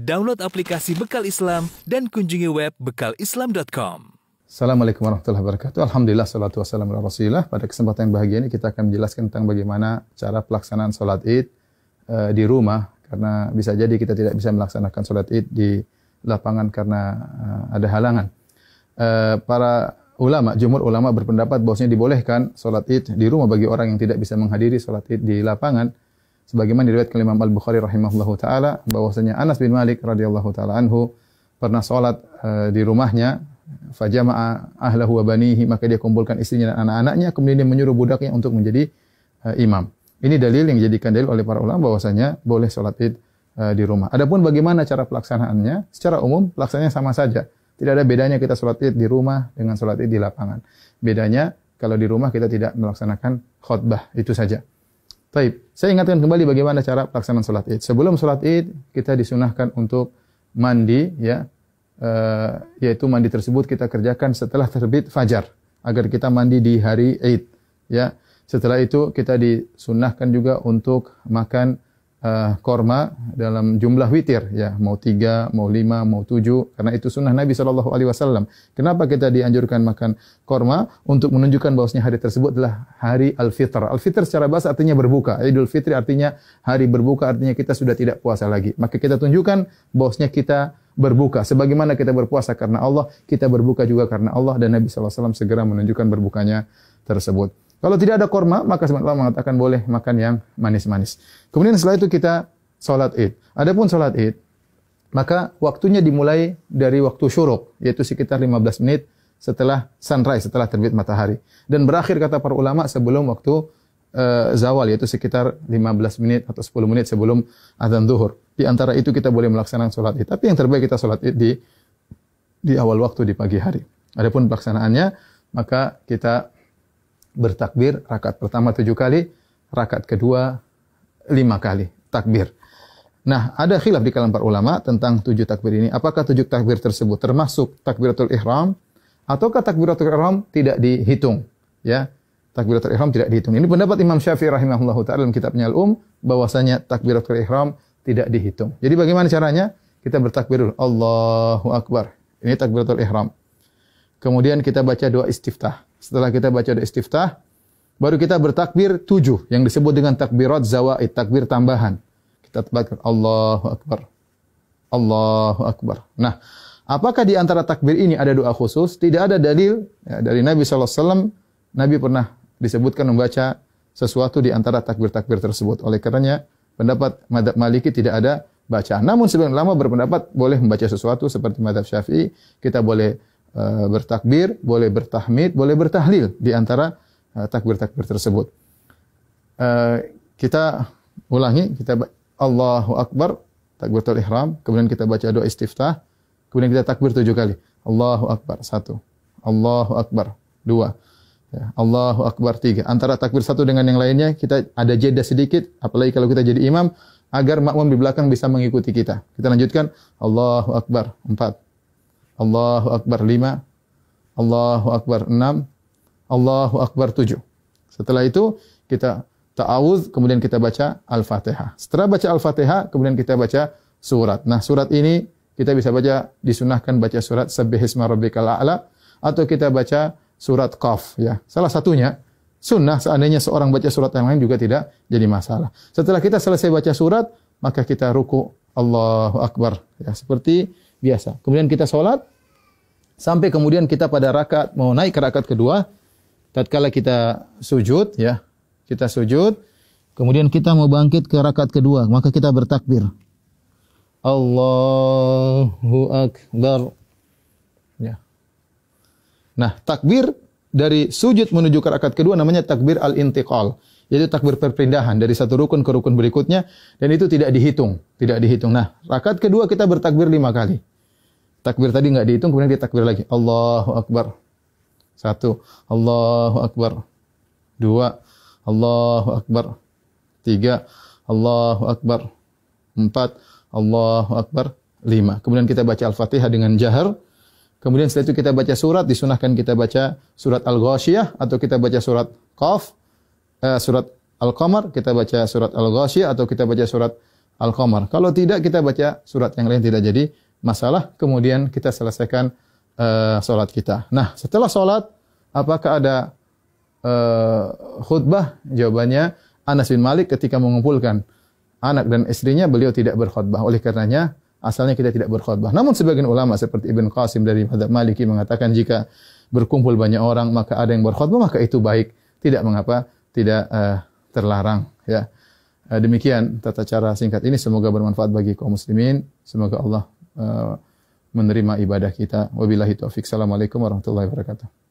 Download aplikasi Bekal Islam dan kunjungi web bekalislam.com. Assalamualaikum warahmatullahi wabarakatuh. Alhamdulillah, salatu wassalamu ala rasulillah. Pada kesempatan yang bahagia ini kita akan menjelaskan tentang bagaimana cara pelaksanaan sholat id di rumah. Karena bisa jadi kita tidak bisa melaksanakan sholat id di lapangan karena ada halangan. Para ulama, jumhur ulama berpendapat bahwasanya dibolehkan sholat id di rumah bagi orang yang tidak bisa menghadiri sholat id di lapangan. Sebagaimana diriwayatkan Imam Al-Bukhari rahimahullahu taala bahwasanya Anas bin Malik radhiyallahu taala anhu pernah salat di rumahnya, fajama'a ahlahu wa banihi, maka dia kumpulkan istrinya dan anak-anaknya, kemudian dia menyuruh budaknya untuk menjadi imam. Ini dalil yang dijadikan dalil oleh para ulama bahwasanya boleh salat Id di rumah. Adapun bagaimana cara pelaksanaannya? Secara umum pelaksanaannya sama saja. Tidak ada bedanya kita salat Id di rumah dengan salat Id di lapangan. Bedanya kalau di rumah kita tidak melaksanakan khutbah, itu saja. Baik, saya ingatkan kembali bagaimana cara pelaksanaan sholat id. Sebelum sholat id, kita disunahkan untuk mandi, ya, yaitu mandi tersebut kita kerjakan setelah terbit fajar, agar kita mandi di hari id. Ya, setelah itu kita disunahkan juga untuk makan korma dalam jumlah witir, ya, mau 3, mau 5, mau 7, karena itu sunnah Nabi SAW. Kenapa kita dianjurkan makan korma? Untuk menunjukkan bahwasanya hari tersebut adalah hari Al-Fitr. Al-Fitr secara bahasa artinya berbuka. Idul Fitri artinya hari berbuka, artinya kita sudah tidak puasa lagi. Maka kita tunjukkan bahwasanya kita berbuka. Sebagaimana kita berpuasa karena Allah, kita berbuka juga karena Allah, dan Nabi SAW segera menunjukkan berbukanya tersebut. Kalau tidak ada korma, maka sebenarnya Allah mengatakan boleh makan yang manis-manis. Kemudian setelah itu kita sholat id. Adapun sholat id, maka waktunya dimulai dari waktu syuruk, yaitu sekitar 15 menit setelah sunrise, setelah terbit matahari. Dan berakhir kata para ulama sebelum waktu zawal, yaitu sekitar 15 menit atau 10 menit sebelum azan zuhur. Di antara itu kita boleh melaksanakan sholat id. Tapi yang terbaik kita sholat id di awal waktu, di pagi hari. Adapun pelaksanaannya, maka kita bertakbir rakaat pertama 7 kali, rakaat kedua 5 kali takbir. Nah, ada khilaf di kalangan para ulama tentang 7 takbir ini. Apakah 7 takbir tersebut termasuk takbiratul ihram ataukah takbiratul ihram tidak dihitung? Ya, takbiratul ihram tidak dihitung. Ini pendapat Imam Syafi'i rahimahullahu taala dalam kitabnya Al-Um, bahwasanya takbiratul ihram tidak dihitung. Jadi bagaimana caranya? Kita bertakbir dulu, Allahu Akbar. Ini takbiratul ihram. Kemudian kita baca doa istiftah. Setelah kita baca doa istiftah, baru kita bertakbir 7 yang disebut dengan takbirat zawaid, takbir tambahan. Kita takbir Allahu Akbar. Allahu Akbar. Nah, apakah di antara takbir ini ada doa khusus? Tidak ada dalil ya, dari Nabi SAW. Nabi pernah disebutkan membaca sesuatu di antara takbir-takbir tersebut. Oleh karenanya, pendapat mazhab Maliki tidak ada bacaan. Namun sebagian ulama berpendapat boleh membaca sesuatu seperti mazhab Syafi'i. Kita boleh bertakbir, boleh bertahmid, boleh bertahlil di antara takbir-takbir tersebut. Kita ulangi, kita Allahu Akbar, takbiratul ihram, kemudian kita baca doa istiftah, kemudian kita takbir 7 kali. Allahu Akbar 1, Allahu Akbar 2, ya, Allahu Akbar 3. Antara takbir satu dengan yang lainnya kita ada jeda sedikit, apalagi kalau kita jadi imam, agar makmum di belakang bisa mengikuti kita. Kita lanjutkan Allahu Akbar 4, Allahu Akbar 5, Allahu Akbar 6, Allahu Akbar 7. Setelah itu kita ta'awudz, kemudian kita baca Al-Fatihah. Setelah baca Al-Fatihah, kemudian kita baca surat. Nah, surat ini kita bisa baca, disunahkan baca surat Sabbihisma Rabbikal A'la, atau kita baca surat Qaf, ya. Salah satunya sunnah, seandainya seorang baca surat yang lain juga tidak jadi masalah. Setelah kita selesai baca surat, maka kita ruku, Allahu Akbar, ya, seperti biasa. Kemudian kita sholat, sampai kemudian kita pada rakaat, mau naik ke rakaat kedua, tatkala kita sujud, ya, kita sujud, kemudian kita mau bangkit ke rakaat kedua, maka kita bertakbir. Allahu Akbar. Ya. Nah, takbir dari sujud menuju ke rakaat kedua namanya takbir al-intiqal. Yaitu takbir perpindahan dari satu rukun ke rukun berikutnya, dan itu tidak dihitung, tidak dihitung. Nah, rakaat kedua kita bertakbir 5 kali. Takbir tadi enggak dihitung, kemudian kita takbir lagi. Allahu Akbar. 1, Allahu Akbar. 2, Allahu Akbar. 3, Allahu Akbar. 4, Allahu Akbar. 5. Kemudian kita baca Al-Fatihah dengan jahar. Kemudian setelah itu kita baca surat, disunahkan kita baca surat Al-Ghasyiyah atau kita baca surat Qaf. Surat Al-Qamar, kita baca surat Al-Ghasyiyah atau kita baca surat Al-Qamar. Kalau tidak kita baca surat yang lain tidak jadi masalah. Kemudian kita selesaikan salat kita. Nah, setelah salat apakah ada khutbah? Jawabannya Anas bin Malik ketika mengumpulkan anak dan istrinya beliau tidak berkhutbah. Oleh karenanya asalnya kita tidak berkhutbah. Namun sebagian ulama seperti Ibn Qasim dari mazhab Maliki mengatakan jika berkumpul banyak orang maka ada yang berkhutbah maka itu baik. Tidak mengapa, tidak terlarang ya. Demikian tata cara singkat ini, semoga bermanfaat bagi kaum muslimin. Semoga Allah menerima ibadah kita. Wabillahi taufik. Assalamualaikum warahmatullahi wabarakatuh.